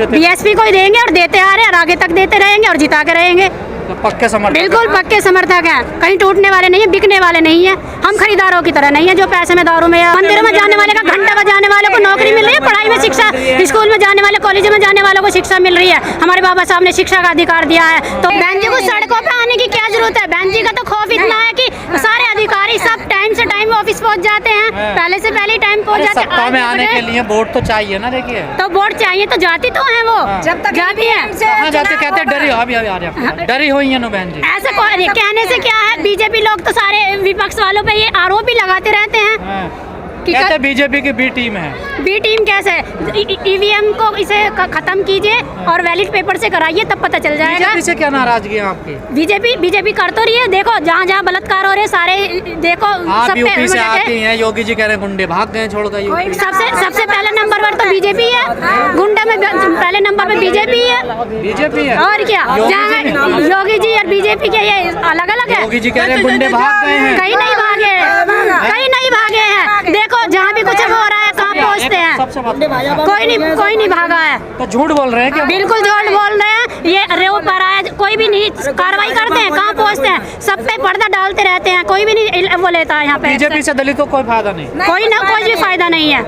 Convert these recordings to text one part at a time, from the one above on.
BSP को ही देंगे और देते आ रहे हैं और आगे तक देते रहेंगे और जिता के रहेंगे। तो पक्के समर्थक, बिल्कुल पक्के समर्थक हैं, कहीं टूटने वाले नहीं है, बिकने वाले नहीं है। हम खरीदारों की तरह नहीं है जो पैसे में दारू में। मंदिरों में जाने वाले का, घंटा बजाने वालों को नौकरी मिल रही है, पढ़ाई में शिक्षा, स्कूल में जाने वाले, कॉलेज में जाने वालों को शिक्षा मिल रही है। हमारे बाबा साहब ने शिक्षा का अधिकार दिया है, तो बहन जी को सड़कों पे आने की क्या जरूरत है। बहन जी का तो खौफ इतना है कि सारे अधिकारी सब टाइम से टाइम ऑफिस पहुँच जाते हैं, पहले से पहले टाइम पहुँच जाते हैं। सत्ता में आने के लिए वोट तो चाहिए ना, देखिए तो वोट चाहिए तो जाती तो है वो, जब तक जाती है कहाँ जाते, कहते डरी अभी आ रहे, डरी हुई है नो बहन जी। ऐसा कहने से क्या है, बीजेपी लोग तो सारे विपक्ष वालों पे ये आरोप भी लगाते रहते हैं कि कहते बीजेपी की बी टीम है। बी टीम कैसे, ईवीएम को इसे खत्म कीजिए और वैलिड पेपर से कराइए, तब पता चल जाएगा। बीजेपी से क्या नाराजगी है आपकी? बीजेपी कर तो रही है, देखो जहाँ जहाँ बलत्कार हो रहे सारे, देखो आप यूपी से आती हैं, योगी जी कह रहे हैं गुंडे भाग गए छोड़कर यूपी। सबसे पहले नंबर पर तो बीजेपी है, गुंडा में पहले नंबर पे बीजेपी है और क्या। जहाँ योगी जी और बीजेपी के ये अलग अलग है। योगी जी कह रहे हैं गुंडे भाग गए हैं, कहीं नहीं भागे, कहीं नहीं भागे हैं। देखो जहाँ भी कुछ हो रहा है कहाँ पहुँचते हैं, कोई नहीं भागा है। तो झूठ बोल रहे हैं क्या? बिल्कुल झूठ बोल रहे हैं, ये रेव पर आया, कोई भी नहीं कार्रवाई करते हैं, कहाँ पहुँचते हैं, सब पे पर्दा डालते रहते हैं, कोई भी नहीं वो लेता है यहाँ पे। बीजेपी से दलितों को कोई फायदा नहीं, कोई भी फायदा नहीं है।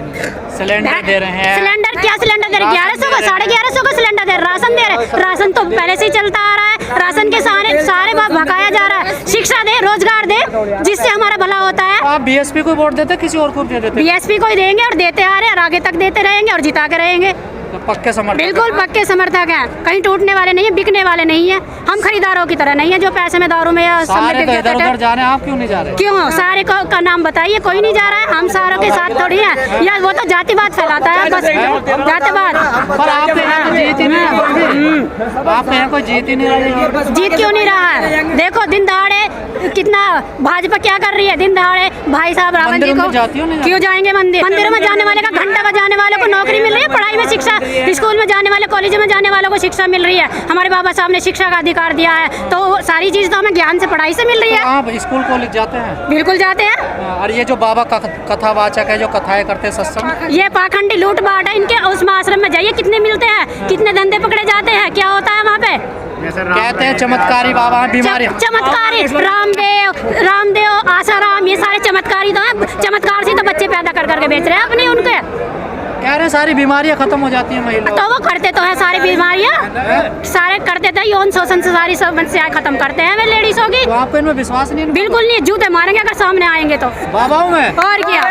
सिलेंडर दे रहे हैं, सिलेंडर क्या सिलेंडर दे रहे, 1100 का 1150 का सिलेंडर दे रहे, राशन दे रहे, राशन तो पहले से ही चलता आ रहा है, राशन के सारे भगाया जा रहा है। शिक्षा दे, रोजगार दे, जिससे हमारा भला होता है। आप बीएसपी को वोट देते, किसी और को दे देते? बीएसपी को ही देंगे और देते आ रहे हैं और आगे तक देते रहेंगे और जिता के रहेंगे। तो पक्के समर्थक, बिल्कुल पक्के समर्थक हैं, कहीं टूटने वाले नहीं है, बिकने वाले नहीं है। हम खरीदारों की तरह नहीं है जो पैसे में दारू में या सब में बिक जाते हैं। इधर जा रहे हैं, आप क्यों नहीं जा रहे? क्यों सारे का नाम बताइए, कोई नहीं जा रहा है। हम सारों के साथ थोड़ी है, या वो तो जातिवाद फैलाता है बस, जातिवाद। पर आपके यहाँ तो जीत ही नहीं रहा, आपके यहाँ कोई जीत ही नहीं रहा। जीत क्यों नहीं रहा है? देखो दिन दहाड़े कितना भाजपा क्या कर रही है। दिन दहाड़े भाई साहब रावण जी को क्यों जाएंगे मंदिरों में जाने वाले का, घंटा बजाने वाले को नौकरी मिल रही है, पढ़ाई में शिक्षा, स्कूल में जाने वाले, कॉलेज में जाने वालों को शिक्षा मिल रही है। हमारे बाबा साहब ने शिक्षा का अधिकार दिया है, तो सारी चीज तो हमें ज्ञान से, पढ़ाई से मिल रही है। आप स्कूल कॉलेज जाते हैं? बिल्कुल जाते हैं। और ये जो बाबा कथावाचक है, जो कथाएं करते हैं सत्संग, ये पाखंडी लूट बाट है इनके। उस आश्रम में जाइए, कितने मिलते हैं, कितने धंधे पकड़े जाते हैं, क्या होता है वहाँ पे। कहते हैं चमत्कारी बाबा, बीमारी चमत्कारी रामदेव आसाराम, ये सारे चमत्कारी तो हैं। चमत्कार से तो बच्चे पैदा कर करके बेच रहे हैं अपने। उनके कह रहे हैं सारी बीमारियां खत्म हो जाती हैं महिला, तो वो करते तो है सारी बीमारियां, सारे करते थे, यौन शोषण से सारी समस्याएं खत्म करते हैं वे लेडीजों की। तो आपको इनमें विश्वास नहीं? बिल्कुल नहीं, जूते मारेंगे अगर सामने आएंगे तो बाबाओं में। और क्या,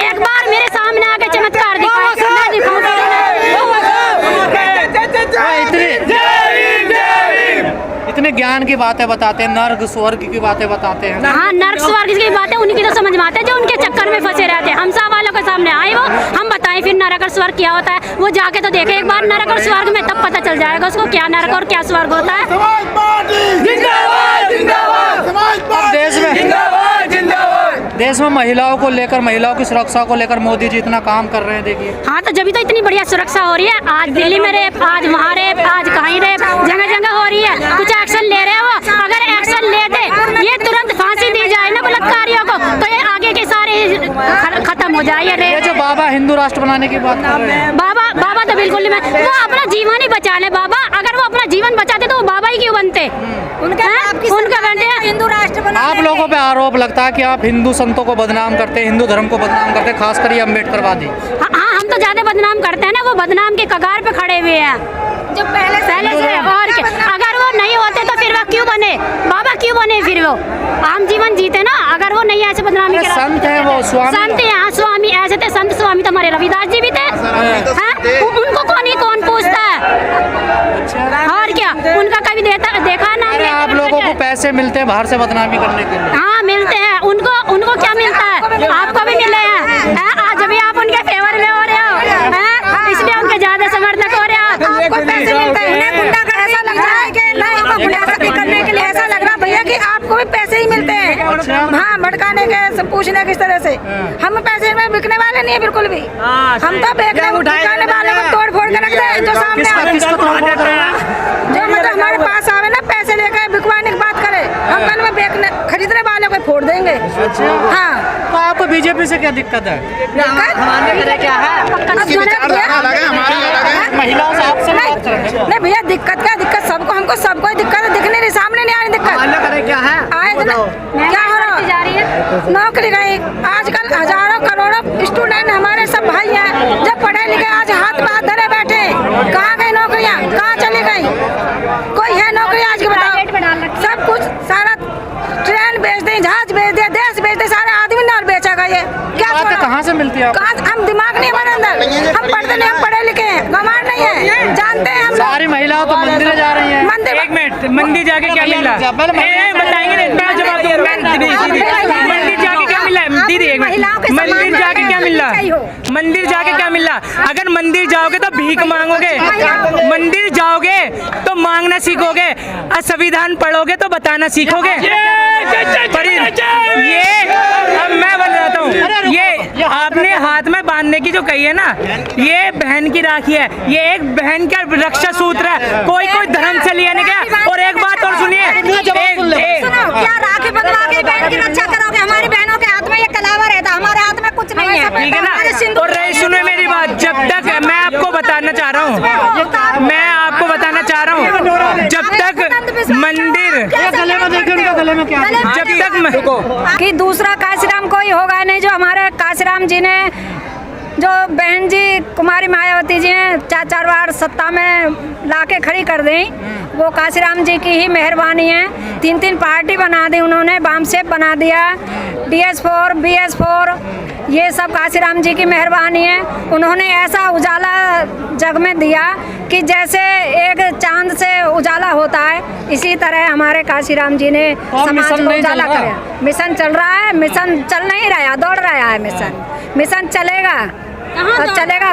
एक बार मेरे सामने आके चमत्कार दिखाओ। इतने ज्ञान की बातें बताते हैं, नर्क स्वर्ग की बातें बताते हैं। हाँ, नर्क स्वर्ग की बातें उनकी तो समझ में आते हैं जो उनके चक्कर में फंसे रहते हैं। हम सब वालों के सामने आए वो, हम बताएं फिर नरक और स्वर्ग क्या होता है। वो जाके तो देखे एक बार नरक और स्वर्ग में, तब पता चल जाएगा उसको क्या नरक और क्या स्वर्ग होता है। देश में महिलाओं को लेकर, महिलाओं की सुरक्षा को लेकर मोदी जी इतना काम कर रहे हैं, देखिए। हाँ, तो जब तो इतनी बढ़िया सुरक्षा हो रही है। आज दिल्ली में रेप, आज वहाँ रेप, आज कहीं रेप, जगह जगह हो रही है। कुछ एक्शन ले रहे हो, अगर एक्शन लेते, ये तुरंत फांसी दी जाए ना बलात्कारियों को, तो ये आगे के सारे खत्म हो जाए। ये जो बाबा हिंदू राष्ट्र बनाने की बात कर रहे हैं, बाबा तो बिल्कुल नहीं, वो अपना जीवन ही बचा ले बाबा। अगर वो अपना जीवन बचाते तो वो बाबा ही क्यों बनते? उनका बनते हैं हिंदू राष्ट्र बना। आप लोगों पे आरोप लगता है कि आप हिंदू संतों को बदनाम करते हैं, हिंदू धर्म को बदनाम करते हैं, खासकर ये अम्बेडकरवादी। हाँ, हम तो ज्यादा बदनाम करते हैं ना, वो बदनाम के कगार पे खड़े हुए हैं जो पहले से। और अगर वो नहीं होते तो फिर वो क्यों बने? बाबा क्यों बने? फिर वो आम जीवन जीते ना, अगर वो नहीं ऐसे बदनामी करा। संत है वो, स्वामी, संत है। हाँ, स्वामी ऐसे थे, संत स्वामी तो हमारे रविदास जी भी थे। उनको कौन पूछता है? और क्या, उनका कभी देखा ना? आप लोगों को पैसे मिलते हैं बाहर से बदनामी करने के लिए? हाँ, मिलते हैं। उनको क्या मिलता है? आपको भी मिले हैं। आज अभी आप उनके फेवर में हो रहे हो, इसलिए उनके ज्यादा समर्थक हो रहे हो। आपको पैसे मिलते हैं, गुंडा का ऐसा लग रहा है कि नहीं, गुंडागर्दी करने के लिए ऐसा लग रहा भैया कि आपको भी पैसे ही मिलते हैं। हाँ, भड़काने के, पूछने किस तरह से। हम पैसे में बिकने वाले नहीं है बिल्कुल भी। हम तो बिकने वाले को तोड़ फोड़ के रखते हैं। जो सामने जो मतलब हमारे पास आवे ना, पैसे लेकर बिकवाने की बात करे, हम खरीदने वाले को फोड़ देंगे। हाँ, तो आपको बीजेपी से क्या दिक्कत है? महिलाओं से आपसे बात करें। नहीं भैया, दिक्कत क्या दिक्कत, सबको हमको सबको दिक्कत है, दिखने नहीं, सामने नहीं आ रही दिक्कत। क्या है? आए तो क्या हो रहा जा रही है नौकरी गई। आजकल हजारों करोड़ों स्टूडेंट हमारे सब भाई हैं, जब पढ़े लिखे आज हाथ में हाथ धरे बैठे, कहाँ गई नौकरियाँ, कहाँ चली गई? कोई है नौकरी आज के बताओ? सब कुछ सारा ट्रेन बेच दें, जहाज बेच दे, देश बेच दे, सारे आदमी ने और बेचा गया। ये क्या कहाँ से मिलती है? हम दिमाग नहीं हमारे अंदर, हम पढ़ते नहीं, हम पढ़े लिखे हैं, गंवार नहीं है, जानते हैं हम लोग। सारी महिलाओं तो मंदिर जा रही हैं। मंदिर, एक मिनट, मंदिर जाके क्या मिला? बताएंगे नहीं, मैं जवाब दूंगा। मंदिर जाके क्या मिला? दीदी एक मिनट, मंदिर जाके क्या मिला? मंदिर जाके क्या मिला? अगर मंदिर जाओगे तो भीख मांगोगे, मंदिर जाओगे तो मांगना सीखोगे, और संविधान पढ़ोगे तो बताना सीखोगे। ये अब मैं बताता हूँ, ये आपने हाथ में बांधने की जो कही है ना, ये बहन की राखी है, ये एक बहन का रक्षा सूत्र है, कोई कोई धर्म से लिया नहीं गया। और एक बात और सुनिए, क्या राखी बंधवा के बहन की रक्षा करोगे? हमारी बहनों के हाथ में ये कलावा रहता, हमारे हाथ में कुछ नहीं है, ठीक है ना? और रही सुनो मेरी बात, जब तक मैं आपको बताना चाह रहा हूँ, मैं आपको बताना चाह रहा हूँ, जब तक मंदिर, गले में क्या है? जब तक कि दूसरा काशीराम कोई होगा नहीं, जो हमारे काशीराम जी ने, जो बहन जी कुमारी मायावती जी हैं, 4 बार सत्ता में लाके खड़ी कर दें, वो काशीराम जी की ही मेहरबानी है। 3 पार्टी बना दी उन्होंने, बामसेप बना दिया, DS4, BS4, ये सब काशीराम जी की मेहरबानी है। उन्होंने ऐसा उजाला जग में दिया कि जैसे एक चांद से उजाला होता है, इसी तरह हमारे काशीराम जी ने समाज को उजाला कराया। मिशन चल रहा है, मिशन चल नहीं रहा, दौड़ रहा है मिशन चलेगा और चलेगा,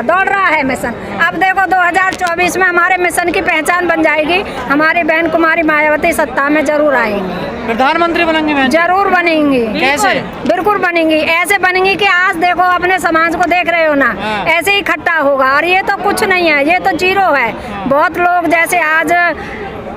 दौड़ रहा है मिशन। अब देखो 2024 में हमारे मिशन की पहचान बन जाएगी, हमारी बहन कुमारी मायावती सत्ता में जरूर आएंगी, प्रधानमंत्री बनेंगे बहन? जरूर बनेंगी। कैसे? बिल्कुल बनेंगी, ऐसे बनेंगी कि आज देखो अपने समाज को देख रहे हो ना, ऐसे ही इकट्ठा होगा। और ये तो कुछ नहीं है, ये तो जीरो है। बहुत लोग जैसे आज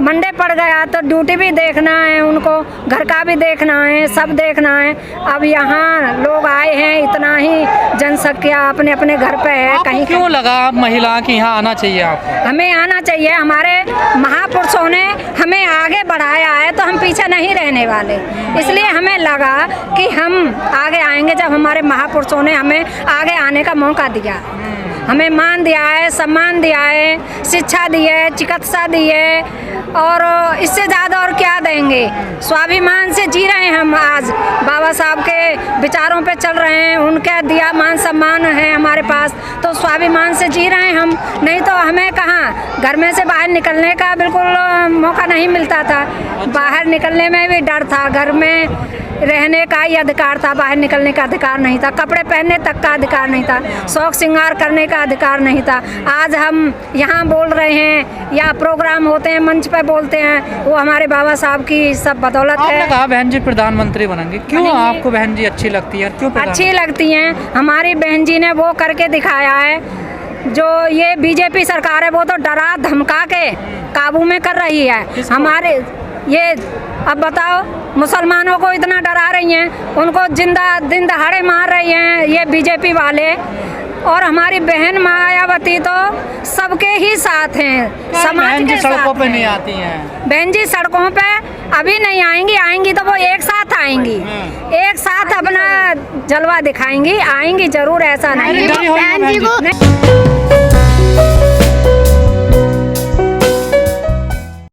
मंडे पड़ गया तो ड्यूटी भी देखना है उनको, घर का भी देखना है, सब देखना है। अब यहाँ लोग आए हैं, इतना ही जनसंख्या अपने अपने घर पे है। कहीं क्यों लगा आप महिला की यहाँ आना चाहिए आपको? हमें आना चाहिए, हमारे महापुरुषों ने हमें आगे बढ़ाया है, तो हम पीछे नहीं रहने वाले। इसलिए हमें लगा कि हम आगे आएंगे, जब हमारे महापुरुषों ने हमें आगे आने का मौका दिया, हमें मान दिया है, सम्मान दिया है, शिक्षा दी है, चिकित्सा दी है, और इससे ज़्यादा और क्या देंगे? स्वाभिमान से जी रहे हैं हम, आज बाबा साहब के विचारों पे चल रहे हैं, उनका दिया मान सम्मान है हमारे पास, तो स्वाभिमान से जी रहे हैं हम। नहीं तो हमें कहाँ घर में से बाहर निकलने का बिल्कुल मौका नहीं मिलता था, बाहर निकलने में भी डर था, घर में रहने का ही अधिकार था, बाहर निकलने का अधिकार नहीं था, कपड़े पहनने तक का अधिकार नहीं था, शौक श्रृंगार करने का अधिकार नहीं था। आज हम यहाँ बोल रहे हैं या प्रोग्राम होते हैं, मंच पे बोलते हैं, वो हमारे बाबा साहब की सब बदौलत है। आपने कहा बहन जी प्रधानमंत्री बनेंगे, क्यों आपको बहन जी अच्छी लगती है? क्यों अच्छी लगती हैं? हमारी बहन जी ने वो करके दिखाया है, जो ये बीजेपी सरकार है वो तो डरा धमका के काबू में कर रही है। हमारे ये अब बताओ, मुसलमानों को इतना डरा रही हैं, उनको दिन दहाड़े मार रही हैं ये बीजेपी वाले, और हमारी बहन मायावती तो सबके ही साथ हैं, समाज के साथ। सड़कों पे नहीं आती हैं बहन जी, सड़कों पे अभी नहीं आएंगी, आएंगी तो वो एक साथ आएंगी, एक साथ अपना जलवा दिखाएंगी, आएंगी जरूर, ऐसा नहीं। बहन जी को